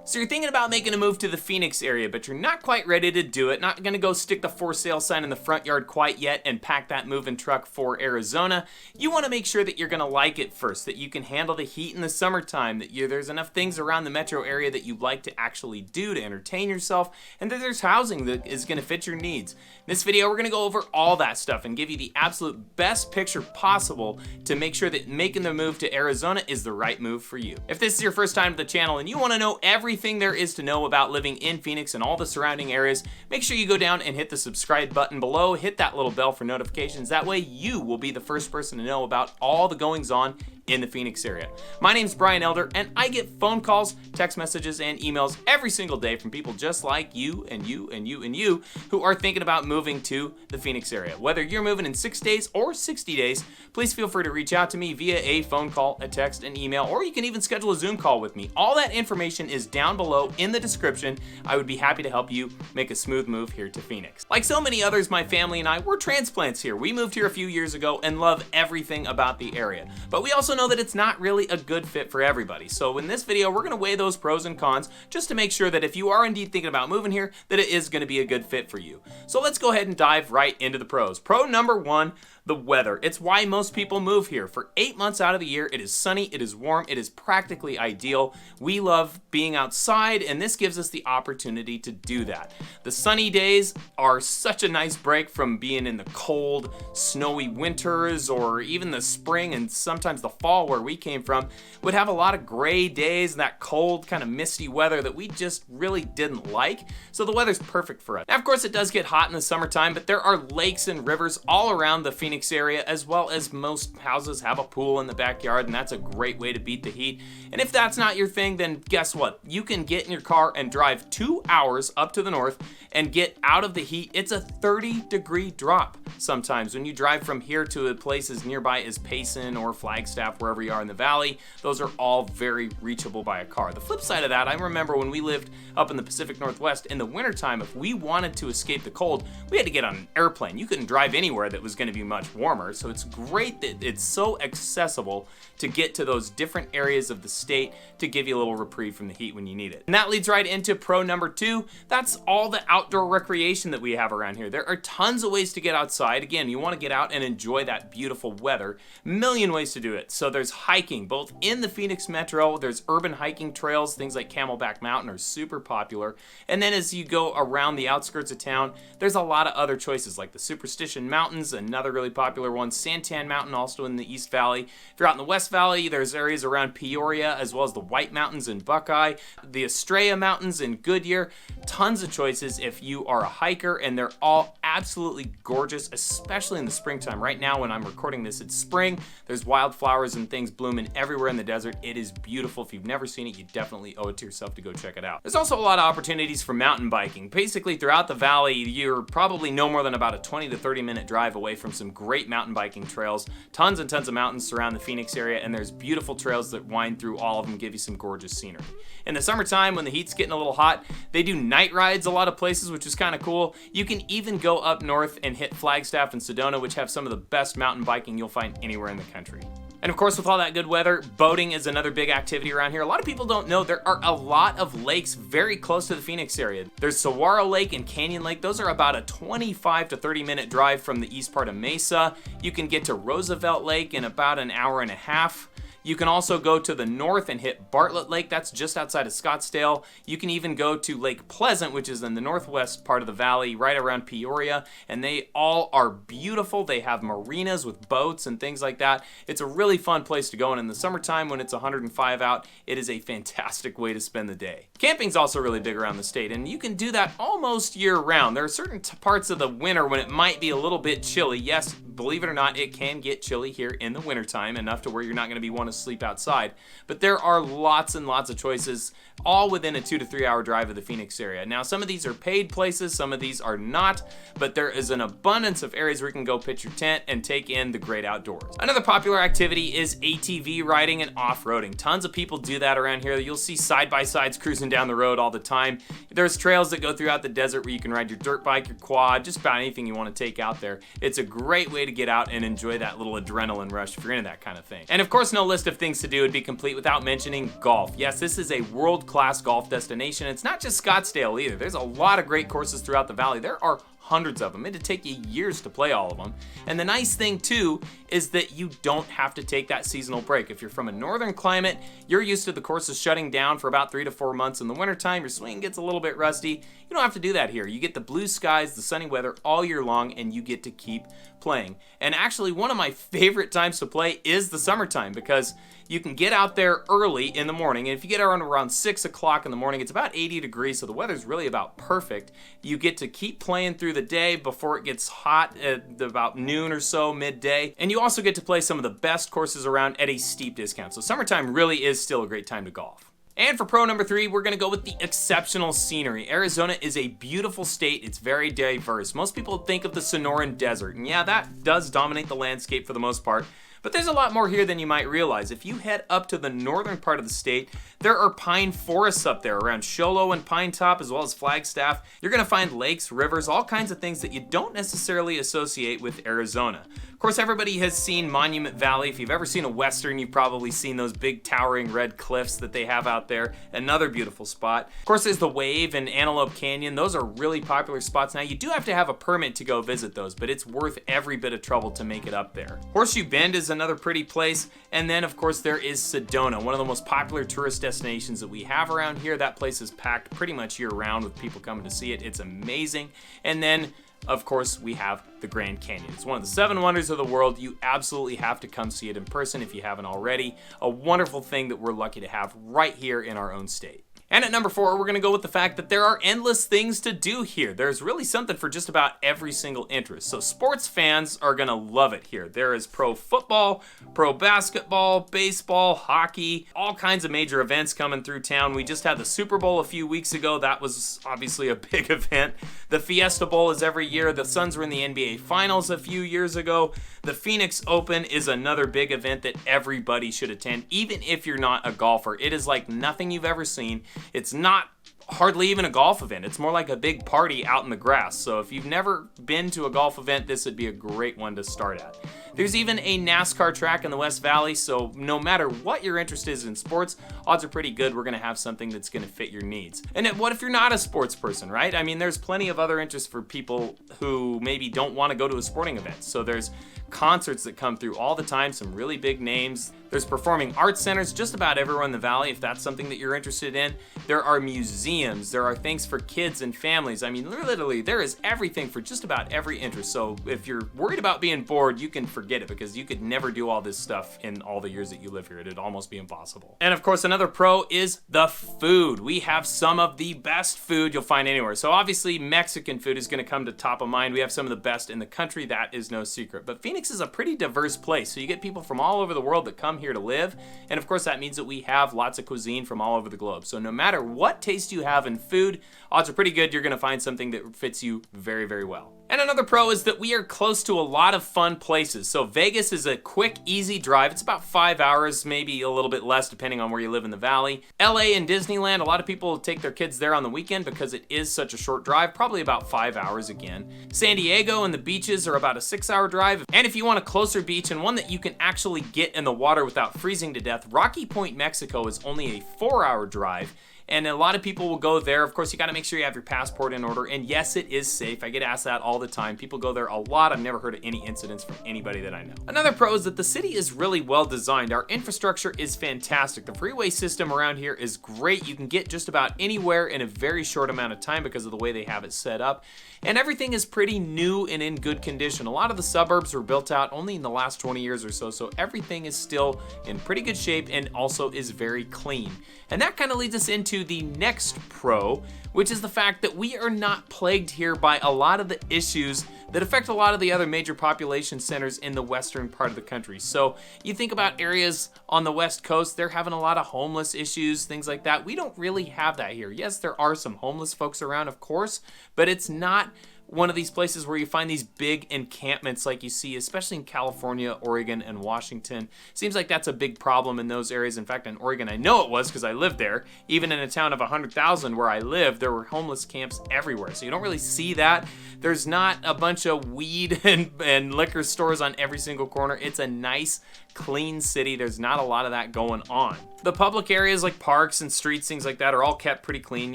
So you're thinking about making a move to the Phoenix area, but you're not quite ready to do it, not gonna go stick the for sale sign in the front yard quite yet and pack that moving truck for Arizona. You wanna make sure that you're gonna like it first, that you can handle the heat in the summertime, that there's enough things around the metro area that you like to actually do to entertain yourself, and that there's housing that is gonna fit your needs. In this video, we're gonna go over all that stuff and give you the absolute best picture possible to make sure that making the move to Arizona is the right move for you. If this is your first time to the channel and you wanna know everything there is to know about living in Phoenix and all the surrounding areas, make sure you go down and hit the subscribe button below, hit that little bell for notifications. That way you will be the first person to know about all the goings on in the Phoenix area. My name's Brian Elder, and I get phone calls, text messages, and emails every single day from people just like you and you and you and you who are thinking about moving to the Phoenix area. Whether you're moving in 6 days or 60 days, please feel free to reach out to me via a phone call, a text, an email, or you can even schedule a Zoom call with me. All that information is down below in the description. I would be happy to help you make a smooth move here to Phoenix. Like so many others, my family and I, we're transplants here. We moved here a few years ago and love everything about the area. But we also know that it's not really a good fit for everybody. So in this video, we're gonna weigh those pros and cons just to make sure that if you are indeed thinking about moving here, that it is gonna be a good fit for you. So let's go ahead and dive right into the pros. Pro number one, the weather. It's why most people move here. For 8 months out of the year, it is sunny, it is warm, it is practically ideal. We love being outside, and this gives us the opportunity to do that. The sunny days are such a nice break from being in the cold, snowy winters, or even the spring and sometimes the fall where we came from would have a lot of gray days and that cold kind of misty weather that we just really didn't like. So the weather's perfect for us. Now, of course, it does get hot in the summertime, but there are lakes and rivers all around the Phoenix area, as well as most houses have a pool in the backyard, and that's a great way to beat the heat. And if that's not your thing, then guess what? You can get in your car and drive 2 hours up to the north and get out of the heat. It's a 30-degree drop sometimes when you drive from here to places nearby as Payson or Flagstaff, wherever you are in the valley. Those are all very reachable by a car. The flip side of that, I remember when we lived up in the Pacific Northwest in the wintertime, if we wanted to escape the cold, we had to get on an airplane. You couldn't drive anywhere that was going to be much warmer. So it's great that it's so accessible to get to those different areas of the state to give you a little reprieve from the heat when you need it. And that leads right into pro number two. That's all the outdoor recreation that we have around here. There are tons of ways to get outside. Again, you want to get out and enjoy that beautiful weather. A million ways to do it. So there's hiking, both in the Phoenix metro. There's urban hiking trails. Things like Camelback Mountain are super popular. And then as you go around the outskirts of town, there's a lot of other choices like the Superstition Mountains, another really popular one, Santan Mountain, also in the East Valley. If you're out in the West Valley, there's areas around Peoria, as well as the White Mountains in Buckeye, the Estrella Mountains in Goodyear. Tons of choices if you are a hiker, and they're all absolutely gorgeous, especially in the springtime. Right now, when I'm recording this, it's spring. There's wildflowers and things blooming everywhere in the desert. It is beautiful. If you've never seen it, you definitely owe it to yourself to go check it out. There's also a lot of opportunities for mountain biking. Basically, throughout the valley, you're probably no more than about a 20 to 30 minute drive away from some great mountain biking trails. Tons and tons of mountains surround the Phoenix area, and there's beautiful trails that wind through all of them, give you some gorgeous scenery. In the summertime, when the heat's getting a little hot, they do night rides a lot of places, which is kind of cool. You can even go up north and hit Flagstaff and Sedona, which have some of the best mountain biking you'll find anywhere in the country. And of course, with all that good weather, boating is another big activity around here. A lot of people don't know there are a lot of lakes very close to the Phoenix area. There's Saguaro Lake and Canyon Lake. Those are about a 25 to 30 minute drive from the east part of Mesa. You can get to Roosevelt Lake in about an hour and a half. You can also go to the north and hit Bartlett Lake. That's just outside of Scottsdale. You can even go to Lake Pleasant, which is in the northwest part of the valley, right around Peoria, and they all are beautiful. They have marinas with boats and things like that. It's a really fun place to go, and in the summertime when it's 105 out, it is a fantastic way to spend the day. Camping's also really big around the state, and you can do that almost year-round. There are certain parts of the winter when it might be a little bit chilly. Yes, believe it or not, it can get chilly here in the wintertime, enough to where you're not going to be wanting to sleep outside. But there are lots and lots of choices, all within a 2 to 3 hour drive of the Phoenix area. Now, some of these are paid places, some of these are not, but there is an abundance of areas where you can go pitch your tent and take in the great outdoors. Another popular activity is ATV riding and off-roading. Tons of people do that around here. You'll see side-by-sides cruising down the road all the time. There's trails that go throughout the desert where you can ride your dirt bike, your quad, just about anything you want to take out there. It's a great way to get out and enjoy that little adrenaline rush if you're into that kind of thing. And of course, no list list of things to do would be complete without mentioning golf. Yes, this is a world-class golf destination. It's not just Scottsdale either. There's a lot of great courses throughout the valley. There are hundreds of them. It'd take you years to play all of them. And the nice thing too is that you don't have to take that seasonal break. If you're from a northern climate, you're used to the courses shutting down for about 3 to 4 months in the wintertime. Your swing gets a little bit rusty. You don't have to do that here. You get the blue skies, the sunny weather all year long, and you get to keep playing. And actually, one of my favorite times to play is the summertime, because you can get out there early in the morning, and if you get around 6 o'clock in the morning, it's about 80 degrees, so the weather's really about perfect. You get to keep playing through the day before it gets hot at about noon or so, midday, and you also get to play some of the best courses around at a steep discount. So summertime really is still a great time to golf. And for pro number 3, we're going to go with the exceptional scenery. Arizona is a beautiful state. It's very diverse. Most people think of the Sonoran Desert, and yeah, that does dominate the landscape for the most part. But there's a lot more here than you might realize. If you head up to the northern part of the state, there are pine forests up there around Show Low and Pine Top, as well as Flagstaff. You're going to find lakes, rivers, all kinds of things that you don't necessarily associate with Arizona. Of course, everybody has seen Monument Valley. If you've ever seen a Western, you've probably seen those big towering red cliffs that they have out there. Another beautiful spot. Of course, there's the Wave and Antelope Canyon. Those are really popular spots. Now, you do have to have a permit to go visit those, but it's worth every bit of trouble to make it up there. Horseshoe Bend is another pretty place. And then, of course, there is Sedona, one of the most popular tourist destinations that we have around here. That place is packed pretty much year-round with people coming to see it. It's amazing. And then, of course, we have the Grand Canyon. It's one of the 7 wonders of the world. You absolutely have to come see it in person if you haven't already. A wonderful thing that we're lucky to have right here in our own state. And at number 4, we're going to go with the fact that there are endless things to do here. There's really something for just about every single interest. So sports fans are going to love it here. There is pro football, pro basketball, baseball, hockey, all kinds of major events coming through town. We just had the Super Bowl a few weeks ago. That was obviously a big event. The Fiesta Bowl is every year. The Suns were in the NBA Finals a few years ago. The Phoenix Open is another big event that everybody should attend, even if you're not a golfer. It is like nothing you've ever seen. It's not hardly even a golf event. It's more like a big party out in the grass. So if you've never been to a golf event, this would be a great one to start at. There's even a NASCAR track in the West Valley, so no matter what your interest is in sports, odds are pretty good we're going to have something that's going to fit your needs. And what if you're not a sports person, right? I mean, there's plenty of other interests for people who maybe don't want to go to a sporting event. So there's concerts that come through all the time, some really big names. There's performing arts centers just about everywhere in the valley if that's something that you're interested in. There are museums, there are things for kids and families. I mean, literally, there is everything for just about every interest. So if you're worried about being bored, you can forget it, because you could never do all this stuff in all the years that you live here. It'd almost be impossible. And of course, another pro is the food. We have some of the best food you'll find anywhere. So obviously, Mexican food is going to come to top of mind. We have some of the best in the country. That is no secret. But Phoenix is a pretty diverse place. So you get people from all over the world that come here to live. And of course, that means that we have lots of cuisine from all over the globe. So no matter what taste you have in food, odds are pretty good you're going to find something that fits you very, very well. And another pro is that we are close to a lot of fun places. So Vegas is a quick, easy drive. It's about 5 hours, maybe a little bit less depending on where you live in the valley. LA and Disneyland, a lot of people take their kids there on the weekend because it is such a short drive, probably about 5 hours again. San Diego and the beaches are about a 6-hour drive. And if you want a closer beach and one that you can actually get in the water without freezing to death, Rocky Point, Mexico is only a 4-hour drive. And a lot of people will go there. Of course, you got to make sure you have your passport in order. And yes, it is safe. I get asked that all the time. People go there a lot. I've never heard of any incidents from anybody that I know. Another pro is that the city is really well designed. Our infrastructure is fantastic. The freeway system around here is great. You can get just about anywhere in a very short amount of time because of the way they have it set up. And everything is pretty new and in good condition. A lot of the suburbs were built out only in the last 20 years or so, so everything is still in pretty good shape and also is very clean. And that kind of leads us into the next pro, which is the fact that we are not plagued here by a lot of the issues that affect a lot of the other major population centers in the western part of the country. So you think about areas on the West Coast, they're having a lot of homeless issues, things like that. We don't really have that here. Yes, there are some homeless folks around, of course, but it's not one of these places where you find these big encampments like you see, especially in California, Oregon, and Washington. Seems like that's a big problem in those areas. In fact, in Oregon, I know it was because I lived there. Even in a town of 100,000 where I lived, there were homeless camps everywhere. So you don't really see that. There's not a bunch of weed and liquor stores on every single corner. It's a nice, clean city. There's not a lot of that going on. The public areas like parks and streets, things like that, are all kept pretty clean.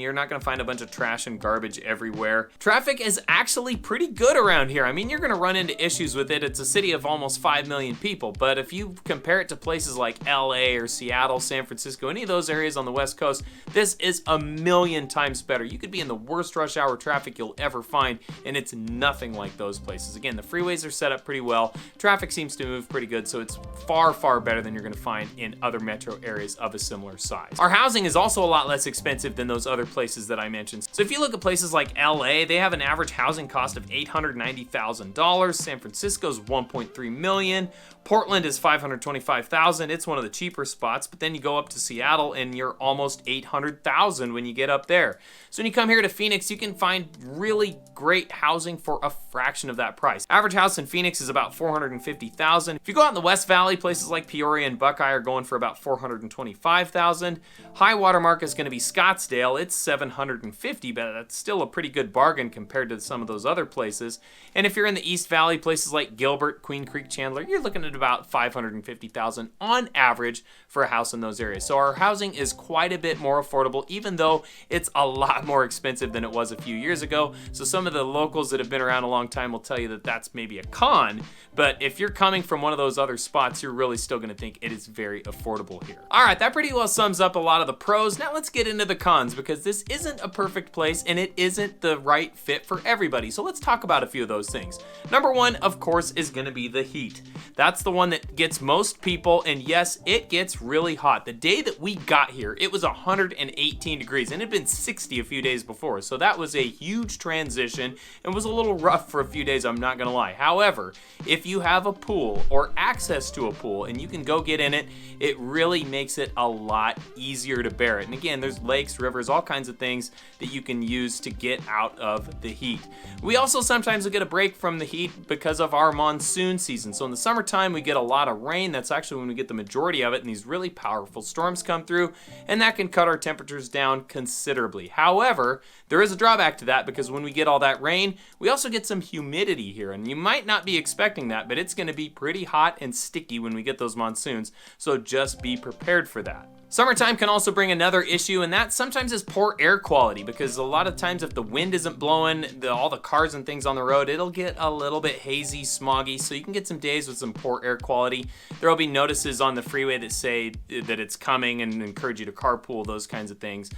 You're not gonna find a bunch of trash and garbage everywhere. Traffic is actually pretty good around here. I mean, you're gonna run into issues with it. It's a city of almost 5 million people, but if you compare it to places like LA or Seattle, San Francisco, any of those areas on the West Coast, this is a million times better. You could be in the worst rush hour traffic you'll ever find, and it's nothing like those places. Again, the freeways are set up pretty well. Traffic seems to move pretty good, so it's far, far better than you're gonna find in other metro areas of a similar size. Our housing is also a lot less expensive than those other places that I mentioned. So if you look at places like LA, they have an average housing cost of $890,000. San Francisco's $1.3 million. Portland is $525,000. It's one of the cheaper spots, but then you go up to Seattle and you're almost $800,000 when you get up there. So when you come here to Phoenix, you can find really great housing for a fraction of that price. Average house in Phoenix is about $450,000. If you go out in the West Valley, places like Peoria and Buckeye are going for about $425,000. High water mark is going to be Scottsdale. It's $750,000, but that's still a pretty good bargain compared to some of those other places. And if you're in the East Valley, places like Gilbert, Queen Creek, Chandler, you're looking at about $550,000 on average for a house in those areas. So our housing is quite a bit more affordable, even though it's a lot more expensive than it was a few years ago. So some of the locals that have been around a long time will tell you that that's maybe a con, but if you're coming from one of those other spots, you're really still going to think it is very affordable here. All right, that pretty well sums up a lot of the pros. Now let's get into the cons, because this isn't a perfect place and it isn't the right fit for everybody. So let's talk about a few of those things. Number one, of course, is going to be the heat. That's the one that gets most people, and yes, it gets really hot. The day that we got here, it was 118 degrees, and it had been 60 a few days before, so that was a huge transition and was a little rough for a few days, I'm not gonna lie. However, if you have a pool or access to a pool and you can go get in it, it really makes it a lot easier to bear it. And again, there's lakes, rivers, all kinds of things that you can use to get out of the heat. We also sometimes will get a break from the heat because of our monsoon season. So in the summertime, we get a lot of rain. That's actually when we get the majority of it, and these really powerful storms come through, and that can cut our temperatures down considerably. However, there is a drawback to that, because when we get all that rain, we also get some humidity here, and you might not be expecting that, but it's going to be pretty hot and sticky when we get those monsoons, so just be prepared for that. Summertime can also bring another issue, and that sometimes is poor air quality, because a lot of times if the wind isn't blowing, all the cars and things on the road, it'll get a little bit hazy, smoggy, so you can get some days with some poor air quality. There will be notices on the freeway that say that it's coming and encourage you to carpool, those kinds of things.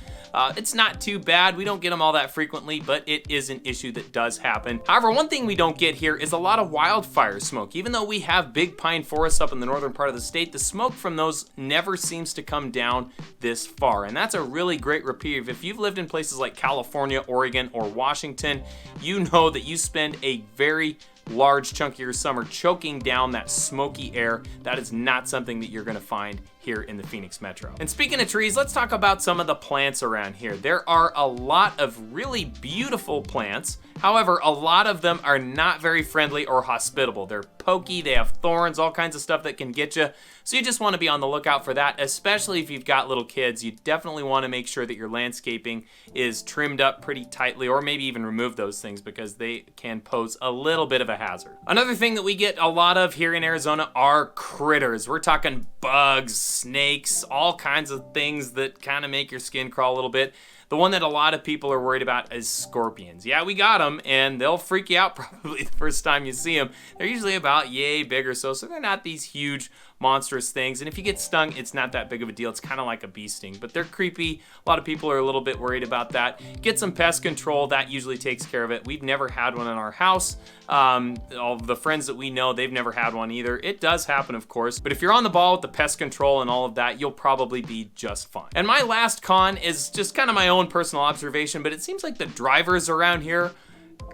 It's not too bad. We don't get them all that frequently, but it is an issue that does happen. However, one thing we don't get here is a lot of wildfire smoke. Even though we have big pine forests up in the northern part of the state, the smoke from those never seems to come down this far, and that's a really great reprieve. If you've lived in places like California, Oregon, or Washington, you know that you spend a very large chunk of your summer choking down that smoky air. That is not something that you're going to find here in the Phoenix Metro. And speaking of trees, let's talk about some of the plants around here. There are a lot of really beautiful plants. However, a lot of them are not very friendly or hospitable. They're pokey, they have thorns, all kinds of stuff that can get you. So you just want to be on the lookout for that, especially if you've got little kids. You definitely want to make sure that your landscaping is trimmed up pretty tightly, or maybe even remove those things, because they can pose a little bit of a hazard. Another thing that we get a lot of here in Arizona are critters. We're talking bugs, snakes, all kinds of things that kind of make your skin crawl a little bit. The one that a lot of people are worried about is scorpions. Yeah, we got them, and they'll freak you out probably the first time you see them. They're usually about yay big or so they're not these huge monstrous things, and if you get stung, it's not that big of a deal. It's kind of like a bee sting, but they're creepy. A lot of people are a little bit worried about that. Get some pest control. That usually takes care of it. We've never had one in our house. All the friends that we know, they've never had one either. It does happen, of course, but if you're on the ball with the pest control and all of that, you'll probably be just fine. And my last con is just kind of my own personal observation, but it seems like the drivers around here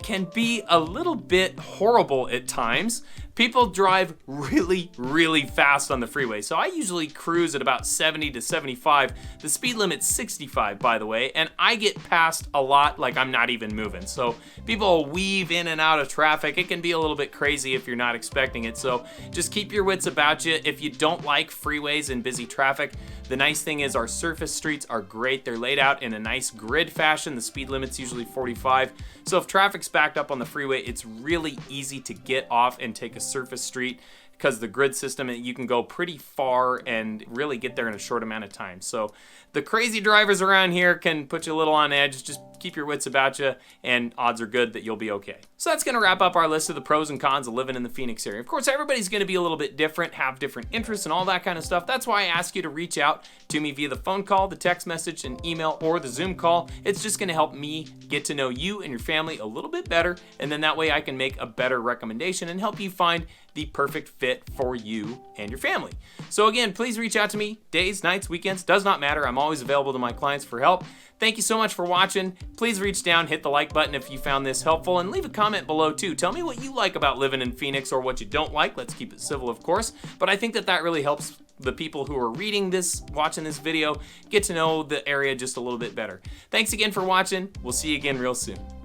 can be a little bit horrible at times. People drive really, really fast on the freeway. So I usually cruise at about 70 to 75. The speed limit's 65, by the way, and I get passed a lot like I'm not even moving. So people weave in and out of traffic. It can be a little bit crazy if you're not expecting it. So just keep your wits about you. If you don't like freeways and busy traffic, the nice thing is our surface streets are great. They're laid out in a nice grid fashion. The speed limit's usually 45. So if traffic's backed up on the freeway, it's really easy to get off and take a surface street. because the grid system, you can go pretty far and really get there in a short amount of time. So the crazy drivers around here can put you a little on edge. Just keep your wits about you, and odds are good that you'll be okay. So that's gonna wrap up our list of the pros and cons of living in the Phoenix area. Of course, everybody's gonna be a little bit different, have different interests and all that kind of stuff. That's why I ask you to reach out to me via the phone call, the text message, an email, or the Zoom call. It's just gonna help me get to know you and your family a little bit better, and then that way I can make a better recommendation and help you find the perfect fit for you and your family. So again, please reach out to me. Days, nights, weekends, does not matter. I'm always available to my clients for help. Thank you so much for watching. Please reach down, hit the like button if you found this helpful, and leave a comment below too. Tell me what you like about living in Phoenix or what you don't like. Let's keep it civil, of course, but I think that really helps the people who are reading this, watching this video, get to know the area just a little bit better. Thanks again for watching. We'll see you again real soon.